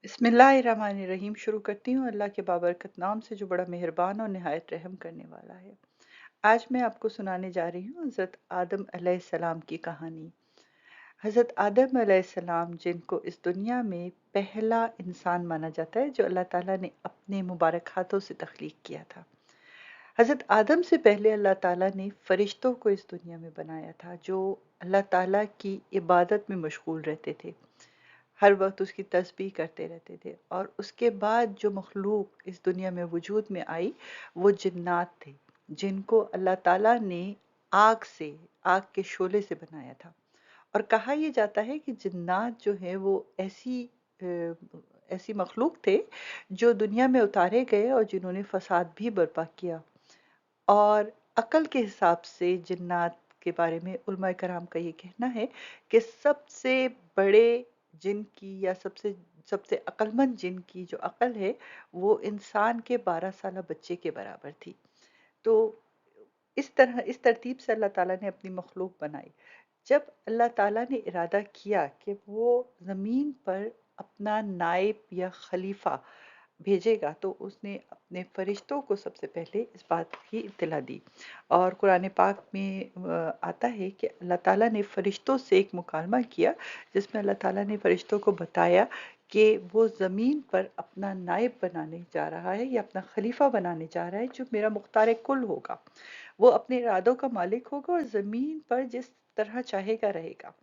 बिस्मिल्लाहिर्रहमानिर्रहीम। शुरू करती हूँ अल्लाह के बाबरकत नाम से जो बड़ा मेहरबान और निहायत रहम करने वाला है। आज मैं आपको सुनाने जा रही हूँ हज़रत आदम अलैहिस्सलाम की कहानी। हज़रत आदम अलैहिस्सलाम जिनको इस दुनिया में पहला इंसान माना जाता है जो अल्लाह ताला ने अपने मुबारक हाथों से तख्लीक किया था। हज़रत आदम से पहले अल्लाह ताला ने फ़रिश्तों को इस दुनिया में बनाया था जो अल्लाह ताला की इबादत में मशगूल रहते थे, हर वक्त उसकी तस्बीह करते रहते थे। और उसके बाद जो मखलूक इस दुनिया में वजूद में आई वो जिन्नात थे, जिनको अल्लाह ताला ने आग से, आग के शोले से बनाया था। और कहा यह जाता है कि जिन्नात जो है वो अ, ऐसी मखलूक थे जो दुनिया में उतारे गए और जिन्होंने फसाद भी बर्पा किया। और अकल के हिसाब से जिन्नात के बारे में उलमा कराम का ये कहना है कि सबसे बड़े जिन की या सबसे सबसे अक्लमंद जिन की जो अकल है वो इंसान के 12 साल बच्चे के बराबर थी। तो इस तरतीब से अल्लाह ताला ने अपनी मखलूक बनाई। जब अल्लाह ताला ने इरादा किया कि वो ज़मीन पर अपना नाइब या खलीफा भेजेगा तो उसने अपने फरिश्तों को सबसे पहले इस बात की इत्तला दी। और कुरान पाक में आता है कि अल्लाह ताला ने फरिश्तों से एक मुकालमा किया जिसमें अल्लाह ताला ने फरिश्तों को बताया कि वो ज़मीन पर अपना नायब बनाने जा रहा है या अपना खलीफा बनाने जा रहा है जो मेरा मुख्तार कुल होगा। वो अपने इरादों का मालिक होगा और ज़मीन पर जिस तरह चाहेगा रहेगा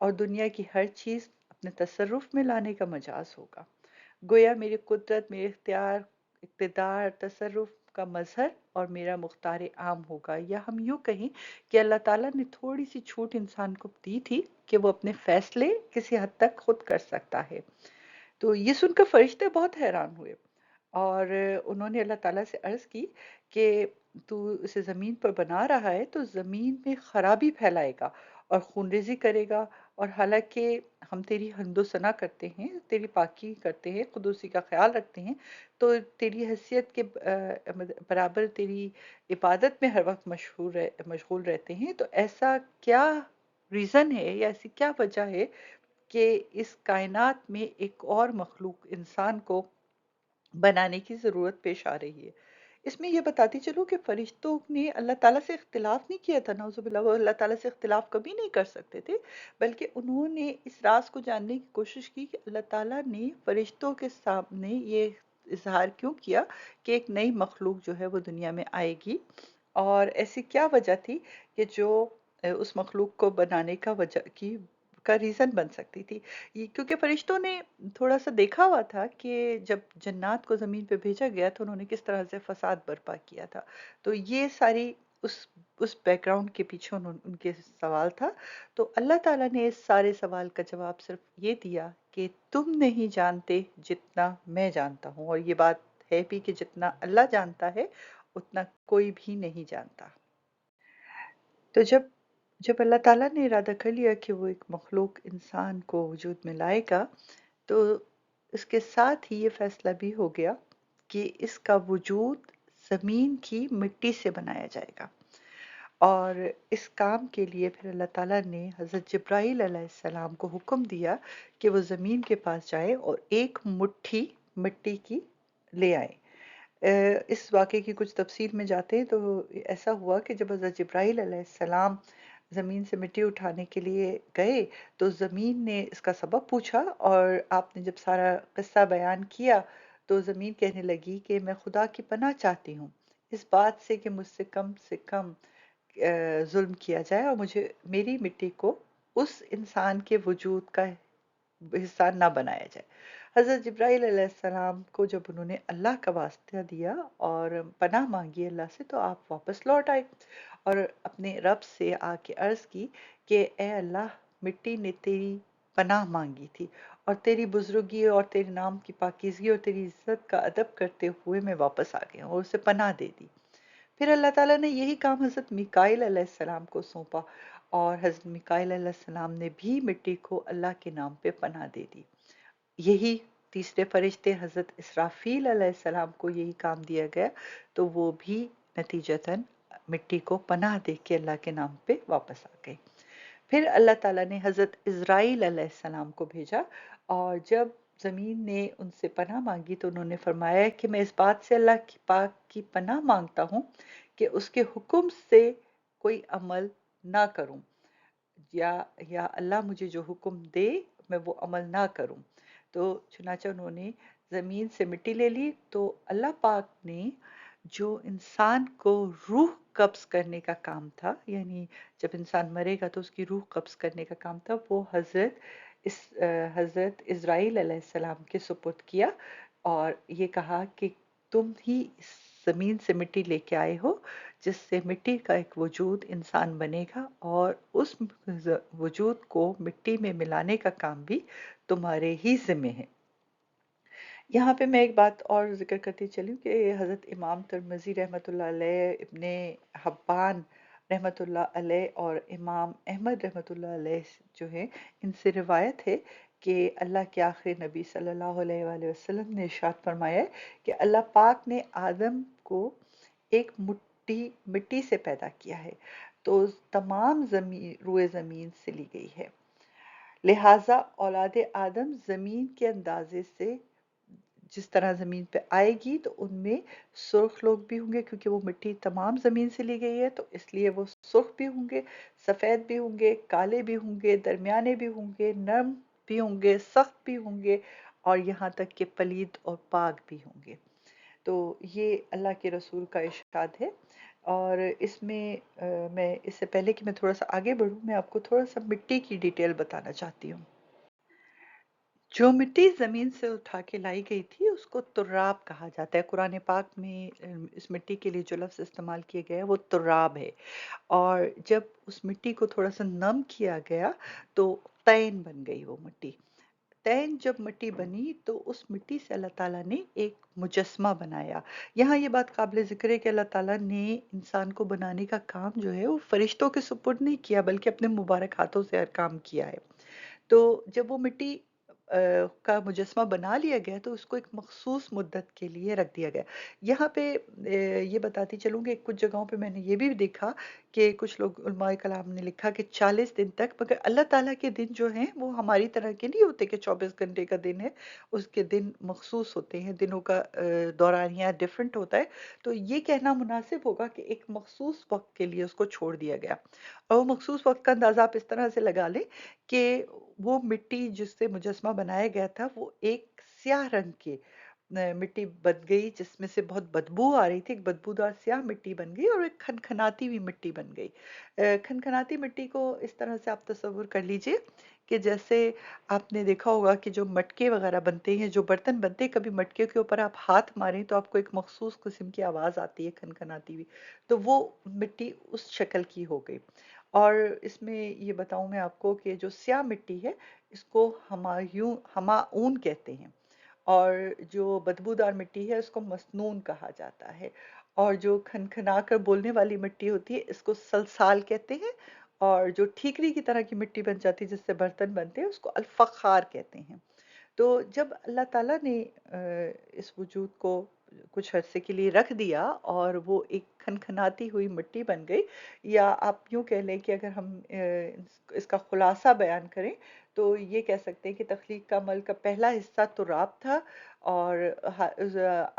और दुनिया की हर चीज़ अपने तसर्रुफ में लाने का मजाज होगा। गोया मेरी कुदरत, मेरे इख्तियार, इक़्तिदार, तसर्रुफ़ का मज़हर और मेरा मुख्तार आम होगा। या हम यूँ कहें कि अल्लाह ताला ने थोड़ी-सी छूट इंसान को दी थी कि वो अपने फ़ैसले किसी हद तक खुद कर सकता है। तो ये सुनकर फ़रिश्ते बहुत हैरान हुए और उन्होंने अल्लाह ताला से अर्ज़ की कि तू इसे ज़मीन पर बना रहा है तो ज़मीन में खराबी फैलाएगा और खूनरेज़ी करेगा। और हालाँकि हम तेरी हम्दो सना करते हैं, तेरी पाकी करते हैं, कुदूसी का ख़्याल रखते हैं, तो तेरी हैसियत के बराबर तेरी इबादत में हर वक़्त मशगूल रहते हैं। तो ऐसा क्या रीज़न है या ऐसी क्या वजह है कि इस कायनात में एक और मखलूक इंसान को बनाने की ज़रूरत पेश आ रही है। इसमें ये बताती चलूँ कि फ़रिश्तों ने अल्लाह ताला से इख्तिलाफ़ नहीं किया था, नाउज़ुबिल्लाह, वो अल्लाह ताला से इख्तिलाफ़ कभी नहीं कर सकते थे, बल्कि उन्होंने इस राज़ को जानने की कोशिश की कि अल्लाह ताला ने फ़रिश्तों के सामने ये इज़हार क्यों किया कि एक नई मखलूक जो है वो दुनिया में आएगी और ऐसी क्या वजह थी कि जो उस मखलूक को बनाने का वजह की का रीज़न बन सकती थी। ये क्योंकि फरिश्तों ने थोड़ा-सा देखा हुआ था कि जब जन्नात को ज़मीन पे भेजा गया तो उन्होंने किस तरह से फ़साद बर्पा किया था। तो ये सारी उस बैकग्राउंड के पीछे उनके सवाल था। तो अल्लाह ताला ने इस सारे सवाल का जवाब सिर्फ़ ये दिया कि तुम नहीं जानते जितना मैं जानता हूँ। और ये बात है भी कि जितना अल्लाह जानता है उतना कोई भी नहीं जानता। तो जब जब अल्लाह ताला ने इरादा कर लिया कि वो एक मखलूक इंसान को वजूद में लाएगा, तो इसके साथ ही ये फैसला भी हो गया कि इसका वजूद ज़मीन की मिट्टी से बनाया जाएगा। और इस काम के लिए फिर अल्लाह ताला ने हज़रत जिब्राईल अलैहिस्सलाम को हुक्म दिया कि वो ज़मीन के पास जाएँ और एक मुट्ठी मिट्टी की ले आएँ। इस वाक़े की कुछ तफ़सील में जाते हैं तो ऐसा हुआ कि जब हज़रत जिब्राईल अलैहिस्सलाम ज़मीन से मिट्टी उठाने के लिए गए, तो ज़मीन ने इसका सबब पूछा और आपने जब सारा किस्सा बयान किया, तो ज़मीन कहने लगी कि मैं खुदा की पनाह चाहती हूँ, इस बात से कम ज़ुल्म किया जाए और मुझे मेरी मिट्टी को उस इंसान के वजूद का हिस्सा ना बनाया जाए। हज़रत जिब्राईल अलैहिस्सलाम को जब उन्होंने अल्लाह का वास्ता दिया और पनाह मांगी अल्लाह से तो आप वापस लौट आए और अपने रब से आके अर्ज़ की कि ए अल्लाह, मिट्टी ने तेरी पनाह मांगी थी और तेरी बुजुर्गी और तेरे नाम की पाकीज़गी और तेरी इज़्ज़त का अदब करते हुए मैं वापस आ गया हूँ और उसे पनाह दे दी। फिर अल्लाह ताला ने यही काम हज़रत मीकाईल अलैहिस्सलाम को सौंपा और हज़रत मीकाईल अलैहिस्सलाम ने भी मिट्टी को अल्लाह के नाम पे पनाह दे दी। यही तीसरे फरिश्ते हज़रत इसराफील अलैहिस्सलाम को यही काम दिया गया, तो वो भी नतीजतन मिट्टी को पनाह दे के अल्लाह के नाम पे वापस आ गए। फिर अल्लाह ताला ने हज़रत इज़राइल अलैहिस्सलाम को भेजा और जब ज़मीन ने उनसे पनाह मांगी तो उन्होंने फरमाया कि मैं इस बात से अल्लाह की पाक की पनाह मांगता हूँ कि उसके हुक्म से कोई अमल ना करूं, या अल्लाह मुझे जो हुक्म दे मैं वो अमल ना करूं। तो चुनाचा उन्होंने ज़मीन से मिट्टी ले ली, तो अल्लाह पाक ने जो इंसान को रूह कब्ज़ करने का काम था, यानी जब इंसान मरेगा तो उसकी रूह कब्ज़ करने का काम था, वो हज़रत इज़राइल अलैहिस्सलाम के सुपुर्द किया और ये कहा कि तुम ही इस ज़मीन से मिट्टी लेके आए हो, जिससे मिट्टी का एक वजूद इंसान बनेगा और उस वजूद को मिट्टी में मिलाने का काम भी तुम्हारे ही ज़िम्मे है। यहाँ पे मैं एक बात और ज़िक्र करती चलूँ कि हज़रत इमाम तिरमिज़ी रहमतुल्लाह अलैह, इब्ने हब्बान रहमतुल्लाह अलैह और इमाम अहमद रहमतुल्लाह अलैह जो हैं, इनसे रिवायत है कि अल्लाह के आखिरी नबी सल्लल्लाहु अलैहि वसल्लम ने इरशाद फरमाया है कि अल्लाह पाक ने आदम को एक मिट्टी से पैदा किया है, तो तमाम रूए ज़मीन से ली गई है। लिहाजा औलाद आदम ज़मीन के अंदाजे से जिस तरह ज़मीन पे आएगी तो उनमें सुर्ख लोग भी होंगे, क्योंकि वो मिट्टी तमाम ज़मीन से ली गई है, तो इसलिए वो सुर्ख भी होंगे, सफ़ेद भी होंगे, काले भी होंगे, दरमियाने भी होंगे, नर्म भी होंगे, सख्त भी होंगे और यहाँ तक कि पलीद और पाक भी होंगे। तो ये अल्लाह के रसूल का इरशाद है। और इसमें मैं इससे पहले कि मैं थोड़ा सा आगे बढ़ूँ, मैं आपको थोड़ा सा मिट्टी की डिटेल बताना चाहती हूँ। जो मिट्टी ज़मीन से उठा के लाई गई थी उसको तुर्राब कहा जाता है। कुरान पाक में इस मिट्टी के लिए जो लफ्ज़ इस्तेमाल किए गए हैं वो तुर्राब है। और जब उस मिट्टी को थोड़ा सा नम किया गया तो तैन बन गई वो मिट्टी। तैन जब मिट्टी बनी तो उस मिट्टी से अल्लाह ताला ने एक मुजस्मा बनाया। यहाँ ये बात काबिल ज़िक्र है कि अल्लाह ताला ने इंसान को बनाने का काम जो है वो फरिश्तों के सुपुर्द नहीं किया, बल्कि अपने मुबारक हाथों से हर काम किया है। तो जब वो मिट्टी का मुजस्मा बना लिया गया तो उसको एक मखसूस मुद्दत के लिए रख दिया गया। यहाँ पे ये बताती चलूँ कि कुछ जगहों पे मैंने ये भी देखा कि कुछ लोग उलमाए कलाम ने लिखा कि 40 दिन तक, मगर अल्लाह ताला के दिन जो हैं वो हमारी तरह के नहीं होते कि 24 घंटे का दिन है, उसके दिन मखसूस होते हैं, दिनों का दौरानिया डिफरेंट होता है। तो ये कहना मुनासिब होगा कि एक मखसूस वक्त के लिए उसको छोड़ दिया गया। और वो मखसूस वक्त का अंदाज़ा आप इस तरह से लगा लें कि वो मिट्टी जिससे मुजस्मा बनाया गया था वो एक स्याह रंग की मिट्टी बन गई, जिसमें से बहुत बदबू आ रही थी। एक बदबूदार स्याह मिट्टी बन गई और एक खनखनाती हुई मिट्टी बन गई। खनखनाती मिट्टी को इस तरह से आप तसव्वुर कर लीजिए कि जैसे आपने देखा होगा कि जो मटके वगैरह बनते हैं, जो बर्तन बनते हैं, कभी मटके के ऊपर आप हाथ मारें तो आपको एक मखसूस किस्म की आवाज़ आती है खनखनाती हुई, तो वो मिट्टी उस शक्ल की हो गई। और इसमें ये बताऊं मैं आपको कि जो स्याह मिट्टी है इसको हमाऊन कहते हैं, और जो बदबूदार मिट्टी है उसको मसनून कहा जाता है, और जो खनखना कर बोलने वाली मिट्टी होती है इसको सलसाल कहते हैं, और जो ठीकरी की तरह की मिट्टी बन जाती है जिससे बर्तन बनते हैं उसको अल्फखार कहते हैं। तो जब अल्लाह ताला ने इस वजूद को कुछ अरसे के लिए रख दिया और वो एक खनखनाती हुई मिट्टी बन गई, या आप यूं कह लें कि अगर हम इसका खुलासा बयान करें तो ये कह सकते हैं कि तख्लीक का अमल का पहला हिस्सा तुराब था, और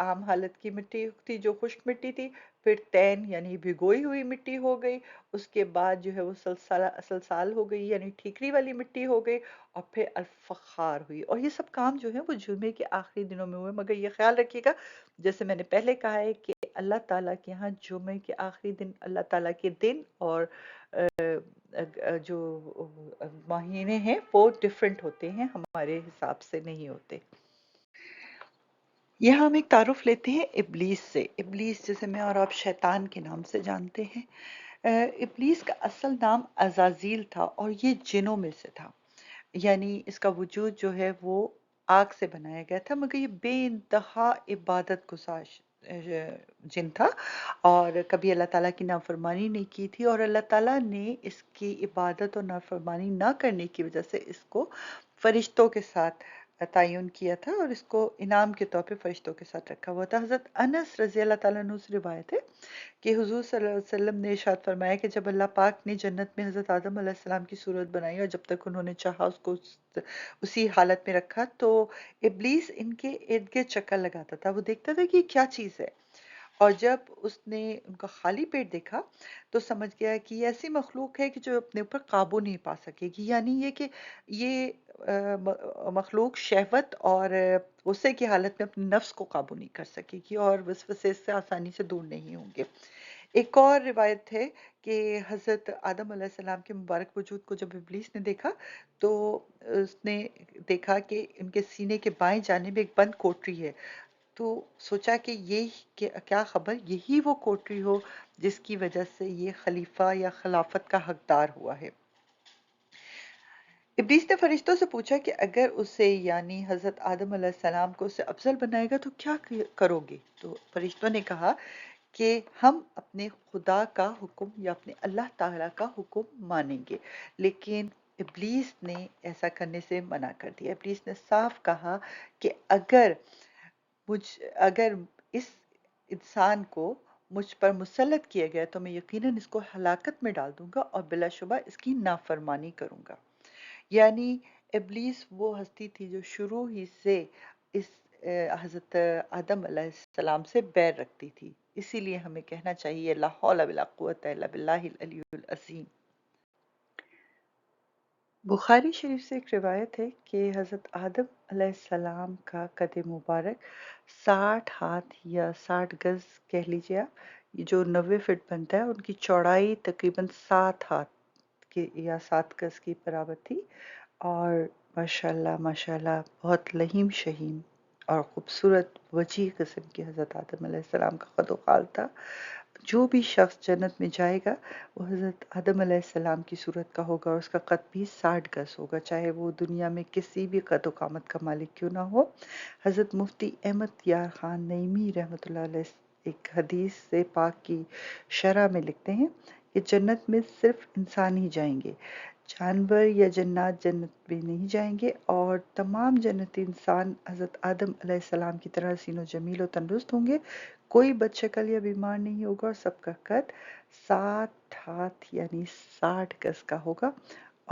आम हालत की मिट्टी थी जो खुश्क मिट्टी थी, फिर तैन यानी भिगोई हुई मिट्टी हो गई, उसके बाद जो है वो सलसाल हो गई यानी ठीकरी वाली मिट्टी हो गई, और फिर अल्फखार हुई। और ये सब काम जो है वो जुमे के आखिरी दिनों में हुए, मगर ये ख्याल रखिएगा जैसे मैंने पहले कहा है कि अल्लाह ताला के यहाँ जुमे के आखिरी दिन अल्लाह ताला के दिन और जो महीने हैं वो डिफरेंट होते हैं, हमारे हिसाब से नहीं होते। यहाँ हम एक तारुफ लेते हैं इब्लीस से। इब्लीस जैसे मैं और आप शैतान के नाम से जानते हैं। इब्लीस का असल नाम अज़ाज़ील था और ये जिनों में से था, यानी इसका वजूद जो है वो आग से बनाया गया था, मगर ये बेइंतहा इबादत गुज़ार जिन था, और कभी अल्लाह ताला की नाफरमानी नहीं की थी, और अल्लाह ताला ने इसकी इबादत और नाफरमानी ना करने की वजह से इसको फरिश्तों के साथ تعین کیا تھا اور اس کو انعام کے طور پہ فرشتوں کے ساتھ رکھا ہوا تھا۔ حضرت انس رضی اللہ تعالیٰ عنہ سے روایت ہے کہ حضور صلی اللہ علیہ وسلم نے ارشاد فرمایا کہ جب اللہ پاک نے جنت میں حضرت آدم علیہ السلام کی صورت بنائی اور جب تک انہوں نے چاہا اس کو اسی حالت میں رکھا، تو ابلیس ان کے ارد گرد چکر لگاتا تھا، وہ دیکھتا تھا کہ یہ کیا چیز ہے، اور جب اس نے ان کا خالی پیٹ دیکھا تو سمجھ گیا کہ یہ ایسی مخلوق ہے کہ جو اپنے اوپر قابو نہیں پا سکے گی، یعنی یہ کہ یہ مخلوق شہوت اور غصے کی حالت میں اپنے نفس کو قابو نہیں کر سکے گی اور وسوسے سے آسانی سے دور نہیں ہوں گے۔ ایک اور روایت ہے کہ حضرت آدم علیہ السلام کے مبارک وجود کو جب ابلیس نے دیکھا تو اس نے دیکھا کہ ان کے سینے کے بائیں جانب ایک بند کوٹری ہے، تو سوچا کہ یہ کیا خبر یہی وہ کوٹری ہو جس کی وجہ سے یہ خلیفہ یا خلافت کا حقدار ہوا ہے۔ ابلیس نے فرشتوں سے پوچھا کہ اگر اسے یعنی حضرت آدم علیہ السلام کو اسے افضل بنائے گا تو کیا کرو گے؟ تو فرشتوں نے کہا کہ ہم اپنے خدا کا حکم یا اپنے اللہ تعالیٰ کا حکم مانیں گے، لیکن ابلیس نے ایسا کرنے سے منع کر دیا۔ ابلیس نے صاف کہا کہ اگر اس انسان کو مجھ پر مسلط کیا گیا تو میں یقیناً اس کو ہلاکت میں ڈال دوں گا اور بلا شبہ اس کی نافرمانی کروں گا۔ یعنی ابلیس وہ ہستی تھی جو شروع ہی سے اس حضرت آدم علیہ السلام سے بیر رکھتی تھی، اسی لیے ہمیں کہنا چاہیے لا حول ولا قوت الا باللہ العلی العظیم۔ بخاری شریف سے ایک روایت ہے کہ حضرت آدم علیہ السلام کا قد مبارک 60 ہاتھ یا 60 گز کہہ لیجیے آپ، یہ جو 90 فٹ بنتا ہے، ان کی چوڑائی تقریباً 7 ہاتھ کی یا 7 گز کی برابر تھی، اور ماشاءاللہ ماشاءاللہ بہت لہیم شہیم اور خوبصورت وجیح قسم کی حضرت آدم علیہ السلام کا قد و قال تھا۔ جو بھی شخص جنت میں جائے گا وہ حضرت آدم علیہ السلام کی صورت کا ہوگا اور اس کا قد بھی 60 گز ہوگا، چاہے وہ دنیا میں کسی بھی قد و قامت کا مالک کیوں نہ ہو۔ حضرت مفتی احمد یار خان نعیمی رحمۃ اللہ علیہ ایک حدیث سے پاک کی شرح میں لکھتے ہیں کہ جنت میں صرف انسان ہی جائیں گے، جانور یا جنات جنت میں نہیں جائیں گے، اور تمام جنتی انسان حضرت آدم علیہ السلام کی طرح حسین و جمیل و تندرست ہوں گے، کوئی بد شکل یا بیمار نہیں ہوگا، اور سب کا قد 60 ہاتھ یعنی 60 گز کا ہوگا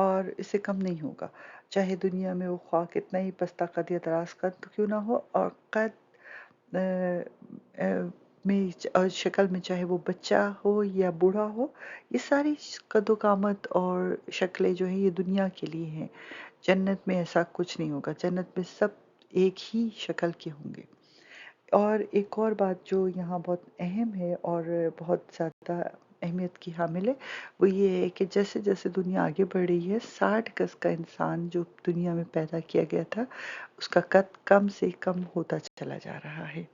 اور اس سے کم نہیں ہوگا، چاہے دنیا میں وہ خواہ کتنا ہی پستہ قد یا دراز قد کیوں نہ ہو، اور قد میں اور شکل میں چاہے وہ بچہ ہو یا بوڑھا ہو، یہ ساری قد و قامت اور شکلیں جو ہیں یہ دنیا کے لیے ہیں، جنت میں ایسا کچھ نہیں ہوگا، جنت میں سب ایک ہی شکل کے ہوں گے۔ اور ایک اور بات جو یہاں بہت اہم ہے اور بہت زیادہ اہمیت کی حامل ہے، وہ یہ ہے کہ جیسے جیسے دنیا آگے بڑھ رہی ہے، 60 گز کا انسان جو دنیا میں پیدا کیا گیا تھا اس کا قد کم سے کم ہوتا چلا جا رہا ہے۔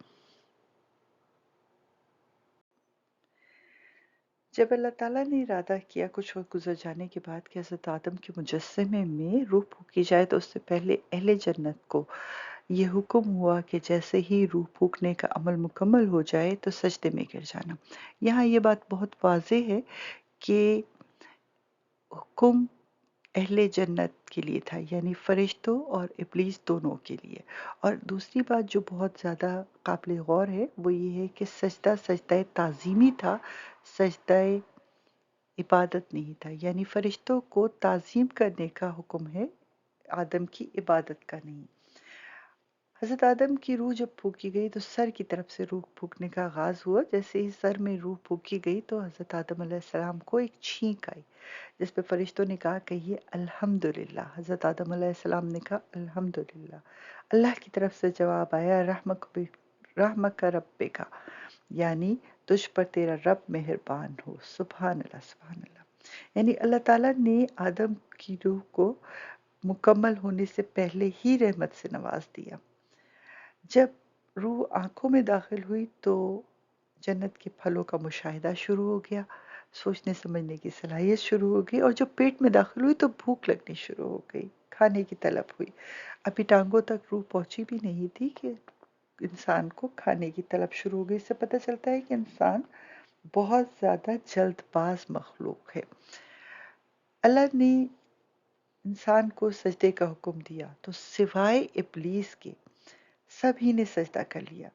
جب اللہ تعالیٰ نے ارادہ کیا کچھ وقت گزر جانے کے بعد کہ حضرت آدم کے مجسمے میں روح پھونکی جائے، تو اس سے پہلے اہل جنت کو یہ حکم ہوا کہ جیسے ہی روح پھونکنے کا عمل مکمل ہو جائے تو سجدے میں گر جانا۔ یہاں یہ بات بہت واضح ہے کہ حکم اہل جنت کے لیے تھا، یعنی فرشتوں اور ابلیس دونوں کے لیے، اور دوسری بات جو بہت زیادہ قابل غور ہے وہ یہ ہے کہ سجدہ سجدہ تعظیمی تھا، سجدہ عبادت نہیں تھا، یعنی فرشتوں کو تعظیم کرنے کا حکم ہے، آدم کی عبادت کا نہیں۔ حضرت آدم کی روح جب پھونکی گئی تو سر کی طرف سے روح پھونکنے کا آغاز ہوا، جیسے ہی سر میں روح پھونکی گئی تو حضرت آدم علیہ السلام کو ایک چھینک آئی، جس پہ فرشتوں نے کہا کہیے الحمدللہ۔ حضرت آدم علیہ السلام نے کہا الحمدللہ۔ اللہ کی طرف سے جواب آیا رحمک رب کا، یعنی تجھ پر تیرا رب مہربان ہو، سبحان اللہ سبحان اللہ، یعنی اللہ تعالیٰ نے آدم کی روح کو مکمل ہونے سے پہلے ہی رحمت سے نواز دیا۔ جب روح آنکھوں میں داخل ہوئی تو جنت کے پھلوں کا مشاہدہ شروع ہو گیا، سوچنے سمجھنے کی صلاحیت شروع ہو گئی، اور جب پیٹ میں داخل ہوئی تو بھوک لگنی شروع ہو گئی، کھانے کی طلب ہوئی۔ ابھی ٹانگوں تک روح پہنچی بھی نہیں تھی کہ انسان کو کھانے کی طلب شروع ہو گئی۔ اس سے پتہ چلتا ہے کہ انسان بہت زیادہ جلد باز مخلوق ہے۔ اللہ نے इंसान को सजदे का हुक्म दिया तो सिवाय इब्लीस के सभी ने सजदा कर लिया।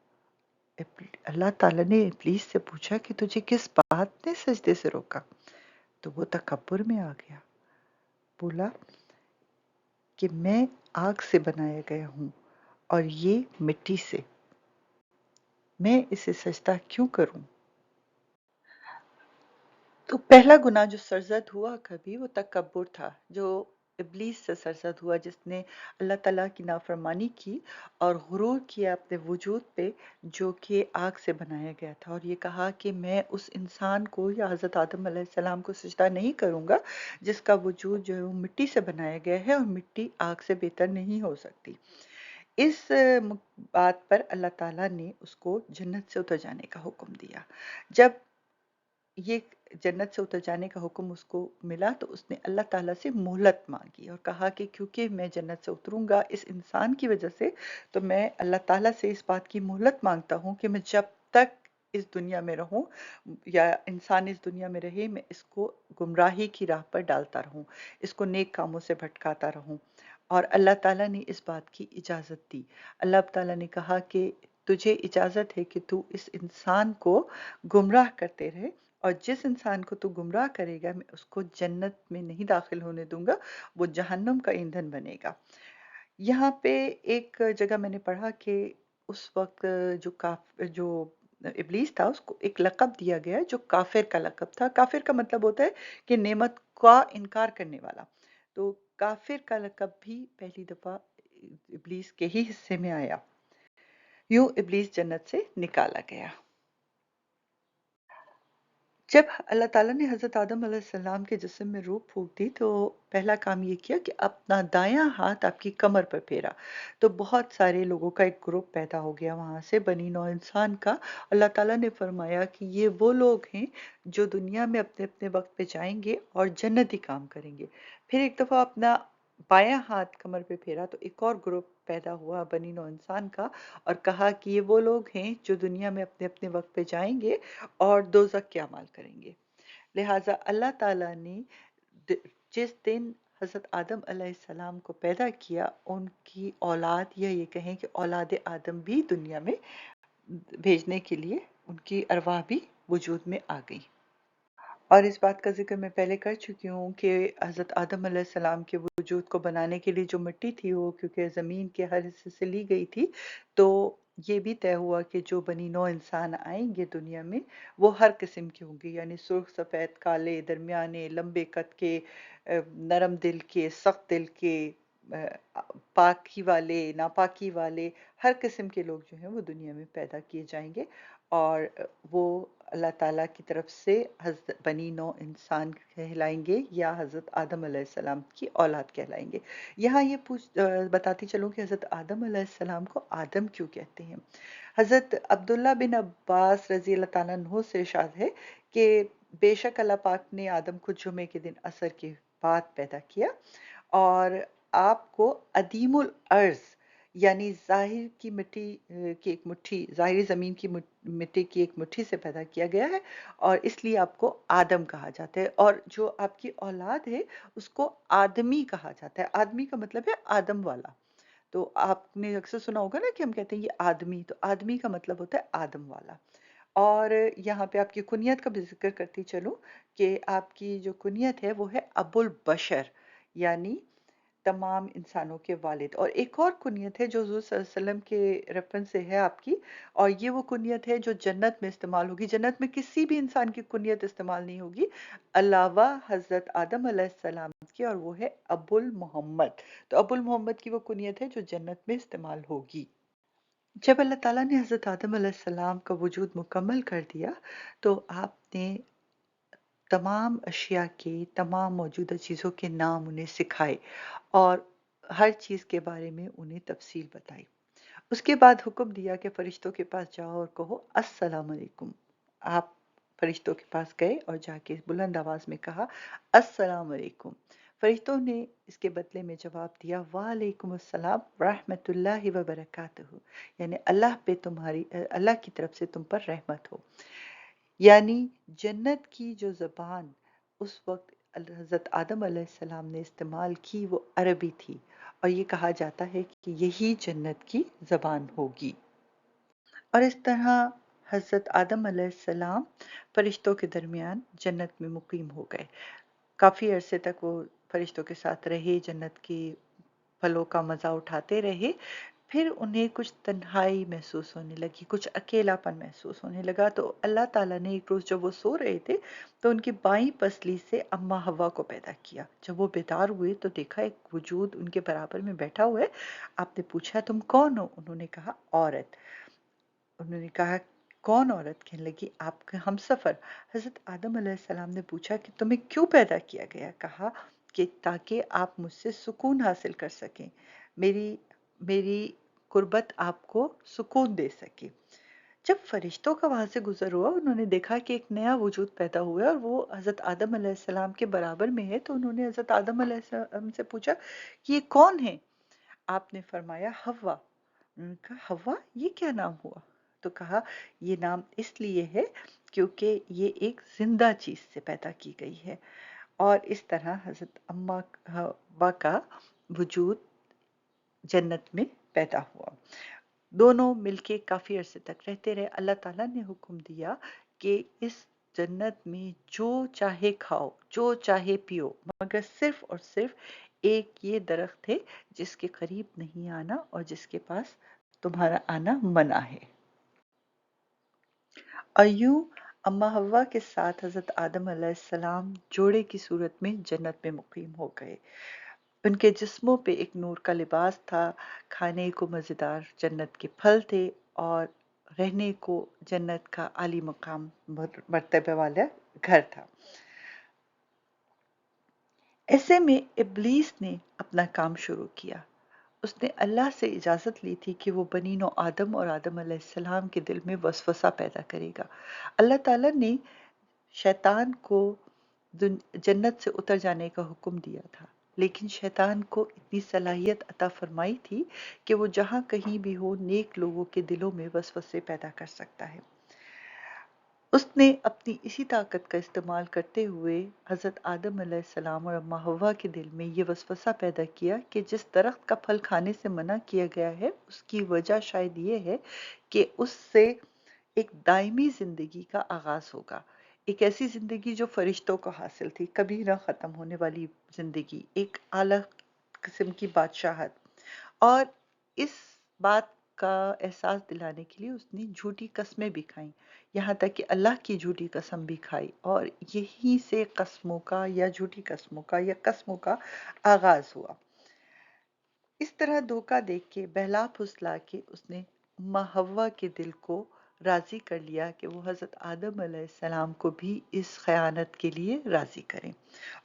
अल्लाह ताला ने इब्लीस से पूछा कि तुझे किस बात ने सजदे से रोका? तो वो तकब्बुर में आ गया, बोला कि मैं आग से बनाया गया हूँ और ये मिट्टी से, मैं इसे सजदा क्यों करूं? तो पहला गुनाह जो सरज़द हुआ कभी वो तकब्बुर था, जो इब्लीस से सरज़द हुआ, जिसने अल्लाह ताला की नाफरमानी की और गुरूर किया अपने वजूद पे, जो कि आग से बनाया गया था, और ये कहा कि मैं उस इंसान को या हज़रत आदम अलैहिस्सलाम को सजदा नहीं करूंगा जिसका वजूद जो है वो मिट्टी से बनाया गया है, और मिट्टी आग से बेहतर नहीं हो सकती। इस बात पर अल्लाह ताला ने उसको जन्नत से उतर जाने का हुक्म दिया। जब ये जन्नत से उतर जाने का हुक्म उसको मिला तो उसने अल्लाह ताला से मोहलत मांगी और कहा कि क्योंकि मैं जन्नत से उतरूंगा इस इंसान की वजह से, तो मैं अल्लाह ताला से इस बात की मोहलत मांगता हूँ कि मैं जब तक इस दुनिया में रहूं या इंसान इस दुनिया में रहे, मैं इसको गुमराही की राह पर डालता रहूं, इसको नेक कामों से भटकाता रहूं। और अल्लाह ताला ने इस बात की इजाज़त दी। अल्लाह ताला ने कहा कि तुझे इजाज़त है कि तू इस इंसान को गुमराह करते रहे, और जिस इंसान को तू गुमराह करेगा मैं उसको जन्नत में नहीं दाखिल होने दूंगा, वो जहन्नम का ईंधन बनेगा। यहाँ पे एक जगह मैंने पढ़ा कि उस वक्त जो इब्लीस था उसको एक लक़ब दिया गया जो काफिर का लक़ब था। काफिर का मतलब होता है कि नेमत का इनकार करने वाला। तो काफिर का लक़ब भी पहली दफा इब्लीस के ही हिस्से में आया। यूं इब्लीस जन्नत से निकाला गया। जब अल्लाह ताला ने हज़रत आदम अलैहिस्सलाम के जिस्म में रूह फूँक दी तो पहला काम ये किया कि अपना दायां हाथ आपकी कमर पर फेरा। तो बहुत सारे लोगों का एक ग्रुप पैदा हो गया वहाँ से, बनी नौ इंसान का। अल्लाह ताला ने फरमाया कि ये वो लोग हैं जो दुनिया में अपने अपने वक्त पे जाएंगे और जन्नती काम करेंगे। फिर एक दफ़ा अपना बायां हाथ कमर पे फेरा तो एक और ग्रुप पैदा हुआ बनी नौ इंसान का, और कहा कि ये वो लोग हैं जो दुनिया में अपने अपने वक्त पे जाएंगे और दोज़ख के अमाल करेंगे। लिहाजा अल्लाह ताला ने द- जिस दिन हज़रत आदम अलैहिस्सलाम को पैदा किया, उनकी औलाद, या ये कहें कि औलाद आदम भी दुनिया में भेजने के लिए उनकी अरवाह भी वजूद में आ गई। और इस बात का ज़िक्र मैं पहले कर चुकी हूँ कि हज़रत आदम अलैहिस्सलाम के वजूद को बनाने के लिए जो मिट्टी थी वो क्योंकि ज़मीन के हर हिस्से से ली गई थी, तो ये भी तय हुआ कि जो बनी नौ इंसान आएंगे दुनिया में वो हर किस्म के होंगे, यानी सुर्ख, सफ़ेद, काले, दरमियाने, लंबे कद के, नरम दिल के, सख्त दिल के, पाकी वाले, नापाकी वाले, हर किस्म के लोग जो हैं वो दुनिया में पैदा किए जाएंगे। और वो अल्लाह ताला की तरफ से बनी नौ इंसान कहलाएंगे या हज़रत आदम अलैहिस्सलाम की औलाद कहलाएंगे। यहाँ ये बताती चलूँ कि हज़रत आदम अलैहिस्सलाम को आदम क्यों कहते हैं। हज़रत अब्दुल्ला बिन अब्बास रज़ी अल्लाह ताला अन्हो से इरशाद है कि बेशक अल्लाह पाक ने आदम को जुमे के दिन असर के बाद पैदा किया और आपको अदीमुल अर्ज़ यानी ज़ाहिर की मिट्टी की एक मुट्ठी, ज़ाहिरी ज़मीन की मिट्टी की एक मुट्ठी से पैदा किया गया है, और इसलिए आपको आदम कहा जाता है। और जो आपकी औलाद है उसको आदमी कहा जाता है। आदमी का मतलब है आदम वाला। तो आपने अक्सर सुना होगा ना कि हम कहते हैं ये आदमी, तो आदमी का मतलब होता है आदम वाला। और यहाँ पे आपकी कुनियत का भी जिक्र करती चलूं कि आपकी जो कुनियत है वो है अबुल बशर, यानी तमाम इंसानों के वालिद। और एक और कुनियत है जो हुज़ूर सल्लल्लाहु अलैहि वसल्लम के रेफरेंस से है आपकी, और ये वो कुनियत है जो जन्नत में इस्तेमाल होगी। जन्नत में किसी भी इंसान की कुनियत इस्तेमाल नहीं होगी अलावा हज़रत आदम अलैहिस्सलाम की, और वो है अबुल मोहम्मद। तो अबुल मोहम्मद की वो कुनियत है जो जन्नत में इस्तेमाल होगी। जब अल्लाह ताला ने हज़रत आदम अलैहिस्सलाम का वजूद मुकम्मल कर दिया तो आपने तमाम अशिया के, तमाम मौजूदा चीज़ों के नाम उन्हें सिखाए और हर चीज़ के बारे में उन्हें तफसील बताई। उसके बाद हुक्म दिया कि फरिश्तों के पास जाओ और कहो अस्सलाम वालेकुम। आप फरिश्तों के पास गए और जाके बुलंद आवाज में कहा अस्सलाम वालेकुम। फरिश्तों ने इसके बदले में जवाब दिया वालेकुम अस्सलाम रहमतुल्लाहि व बरकातहू, यानी अल्लाह पे तुम्हारी, अल्लाह की तरफ से तुम पर रहमत हो। यानी जन्नत की जो ज़बान उस वक्त हज़रत आदम अलैहिस्सलाम ने इस्तेमाल की वो अरबी थी, और ये कहा जाता है कि यही जन्नत की ज़बान होगी। और इस तरह हज़रत आदम अलैहिस्सलाम फरिश्तों के दरमियान जन्नत में मुकीम हो गए। काफ़ी अरसे तक वो फरिश्तों के साथ रहे, जन्नत की फलों का मज़ा उठाते रहे। फिर उन्हें कुछ तन्हाई महसूस होने लगी, कुछ अकेलापन महसूस होने लगा। तो अल्लाह ताला ने एक रोज़ जब वो सो रहे थे, तो उनकी बाईं पसली से अम्मा हव्वा को पैदा किया। जब वो बेदार हुए तो देखा एक वजूद उनके बराबर में बैठा हुआ है। आपने पूछा तुम कौन हो? उन्होंने कहा औरत। उन्होंने कहा कौन औरत? कहने लगी आपके हमसफर। हजरत आदम अलैहिस्सलाम ने पूछा कि तुम्हें क्यों पैदा किया गया? कहा कि ताकि आप मुझसे सुकून हासिल कर सकें, मेरी मेरी कुर्बत आपको सुकून दे सके। जब फरिश्तों का वहां से गुजर हुआ, उन्होंने देखा कि एक नया वजूद पैदा हुआ है और वो हजरत आदम अलैहिस्सलाम के बराबर में है। तो उन्होंने हजरत आदम अलैहिस्सलाम से पूछा कि ये कौन है? आपने फरमाया हव्वा। उन्होंने कहा हव्वा, ये क्या नाम हुआ? तो कहा ये नाम इसलिए है क्योंकि ये एक जिंदा चीज से पैदा की गई है। और इस तरह हजरत अम्मा हव्वा का वजूद जन्नत में पैदा हुआ। दोनों मिलके काफी अरसे तक रहते रहे। अल्लाह ताला ने हुक्म दिया कि इस जन्नत में जो चाहे खाओ, जो चाहे पियो, मगर सिर्फ और सिर्फ एक ये दरख्त है जिसके करीब नहीं आना और जिसके पास तुम्हारा आना मना है। और यूं अम्मा हव्वा के साथ हजरत आदम अलैहिस्सलाम जोड़े की सूरत में जन्नत में मुकीम हो गए। उनके जिस्मों पे एक नूर का लिबास था, खाने को मज़ेदार जन्नत के फल थे, और रहने को जन्नत का आली मकाम मर्तबे वाला घर था। ऐसे में इब्लीस ने अपना काम शुरू किया। उसने अल्लाह से इजाज़त ली थी कि वो बनी नौ आदम और आदम अलैहिस्सलाम के दिल में वसवसा पैदा करेगा। अल्लाह ताला ने शैतान को जन्नत से उतर जाने का हुक्म दिया था, लेकिन शैतान को इतनी सलाहियत अता फरमाई थी कि वो जहां कहीं भी हो नेक लोगों के दिलों में वसवसे पैदा कर सकता है। उसने अपनी इसी ताकत का इस्तेमाल करते हुए हजरत आदम अलैहिस्सलाम और अम्मा हव्वा के दिल में ये वसवसा पैदा किया कि जिस दरख्त का फल खाने से मना किया गया है उसकी वजह शायद ये है कि उससे एक दायमी जिंदगी का आगाज होगा। एक ऐसी जिंदगी जो फरिश्तों को हासिल थी, कभी ना खत्म होने वाली जिंदगी, एक आला किस्म की बादशाहत। और इस बात का एहसास दिलाने के लिए उसने झूठी कस्में भी खाई, यहाँ तक कि अल्लाह की झूठी कसम भी खाई। और यहीं से कस्मों का या झूठी कस्मों का या कस्मों का आगाज हुआ। इस तरह धोखा देख के बहला फुसला के उसने अम्मा हव्वा के दिल को राजी कर लिया कि वो हजरत आदम अलैहिस्सलाम को भी इस खयानत के लिए राजी करें।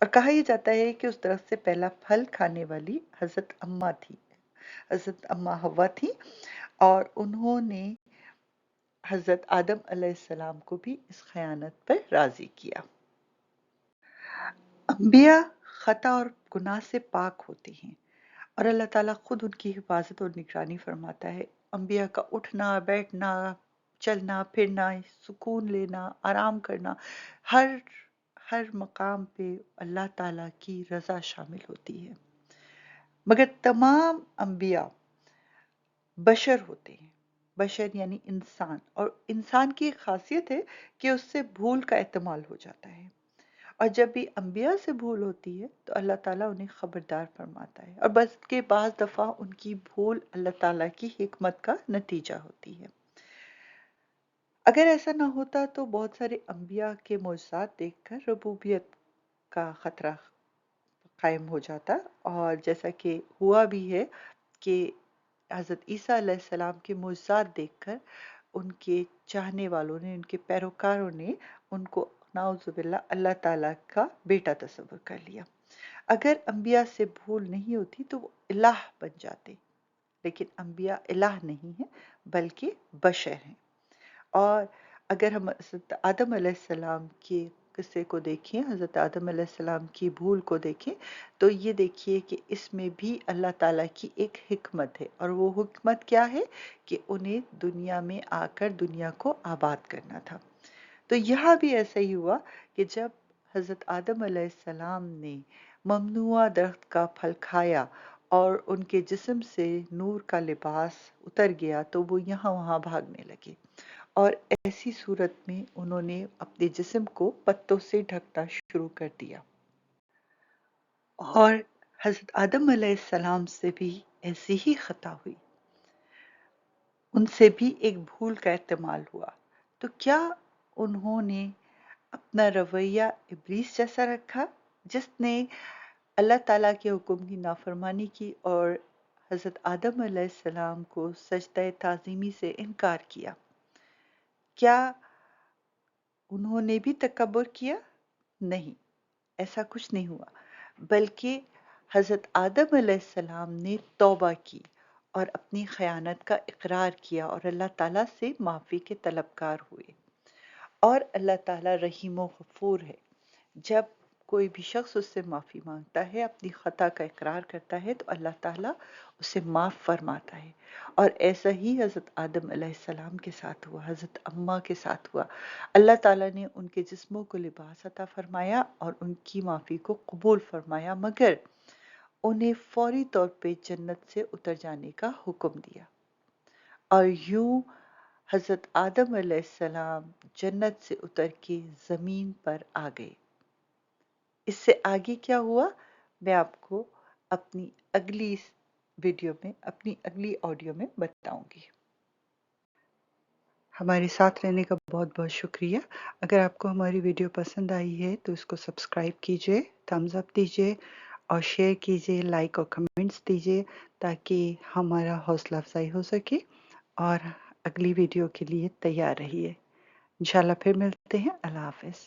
और कहा यह जाता है कि उस दरख्त से पहला फल खाने वाली हजरत अम्मा थी, हजरत अम्मा हव्वा थी, और उन्होंने हजरत आदम अलैहिस्सलाम को भी इस खयानत पर राजी किया। अंबिया खता और गुनाह से पाक होते हैं, और अल्लाह ताला खुद उनकी हिफाजत और निगरानी फरमाता है। अंबिया का उठना बैठना, चलना फिरना, सुकून लेना, आराम करना, हर हर मकाम पे अल्लाह ताला की रजा शामिल होती है। मगर तमाम अंबिया बशर होते हैं। बशर यानी इंसान, और इंसान की एक खासियत है कि उससे भूल का एहतमाल हो जाता है। और जब भी अंबिया से भूल होती है तो अल्लाह ताला उन्हें खबरदार फरमाता है, और बस के बाज़ दफ़ा उनकी भूल अल्लाह ताला की हिकमत का नतीजा होती है। अगर ऐसा ना होता तो बहुत सारे अंबिया के मोजज़ात देखकर रबूबियत का खतरा कायम हो जाता। और जैसा कि हुआ भी है कि हज़रत ईसा अलैहिस्सलाम के मोजज़ात देखकर उनके चाहने वालों ने, उनके पैरोकारों ने उनको नाउज़ुबिल्लाह अल्लाह ताला का बेटा तस्वर कर लिया। अगर अंबिया से भूल नहीं होती तो वो इलाह बन जाते, लेकिन अंबिया इलाह नहीं है बल्कि बशर हैं। और अगर हम हज़रत आदम अलैहिस्सलाम के किस्से को देखें, हज़रत आदम अलैहिस्सलाम की भूल को देखें, तो ये देखिए कि इसमें भी अल्लाह ताला की एक हिकमत है। और वो हिकमत क्या है कि उन्हें दुनिया में आकर दुनिया को आबाद करना था। तो यहाँ भी ऐसा ही हुआ कि जब हज़रत आदम अलैहिस्सलाम ने ममनुआ दरख्त का फल खाया और उनके जिस्म से नूर का लिबास उतर गया तो वो यहाँ वहाँ भागने लगे, और ऐसी सूरत में उन्होंने अपने जिस्म को पत्तों से ढकना शुरू कर दिया। और हज़रत आदम अलैहिस्सलाम से भी ऐसी ही खता हुई, उनसे भी एक भूल का इस्तेमाल हुआ। तो क्या उन्होंने अपना रवैया इब्लीस जैसा रखा, जिसने अल्लाह ताला के हुक्म की नाफरमानी की और हज़रत आदम अलैहिस्सलाम को सजदा ताज़ीमी से इनकार किया? क्या उन्होंने भी तकब्बुर किया? नहीं, ऐसा कुछ नहीं हुआ, बल्कि हज़रत आदम अलैहिस्सलाम ने तौबा की और अपनी खयानत का इकरार किया और अल्लाह ताला से माफ़ी के तलबगार हुए। और अल्लाह ताला रहीम व गफूर है। जब कोई भी शख्स उससे माफ़ी मांगता है, अपनी खता का इकरार करता है, तो अल्लाह ताला उसे माफ़ फरमाता है। और ऐसा ही हज़रत आदम अलैहिस्सलाम के साथ हुआ, हज़रत अम्मा के साथ हुआ। अल्लाह ताला ने उनके जिस्मों को लिबास अता फरमाया और उनकी माफ़ी को कबूल फरमाया, मगर उन्हें फौरी तौर पे जन्नत से उतर जाने का हुक्म दिया। और यूं हज़रत आदम अलैहिस्सलाम जन्नत से उतर के ज़मीन पर आ गए। इससे आगे क्या हुआ, मैं आपको अपनी अगली वीडियो में, अपनी अगली ऑडियो में बताऊंगी। हमारे साथ रहने का बहुत बहुत शुक्रिया। अगर आपको हमारी वीडियो पसंद आई है तो इसको सब्सक्राइब कीजिए, थम्स अप दीजिए और शेयर कीजिए, लाइक और कमेंट्स दीजिए, ताकि हमारा हौसला अफजाई हो सके। और अगली वीडियो के लिए तैयार रहिए। इंशाल्लाह फिर मिलते हैं। अल्लाह हाफ़िज़।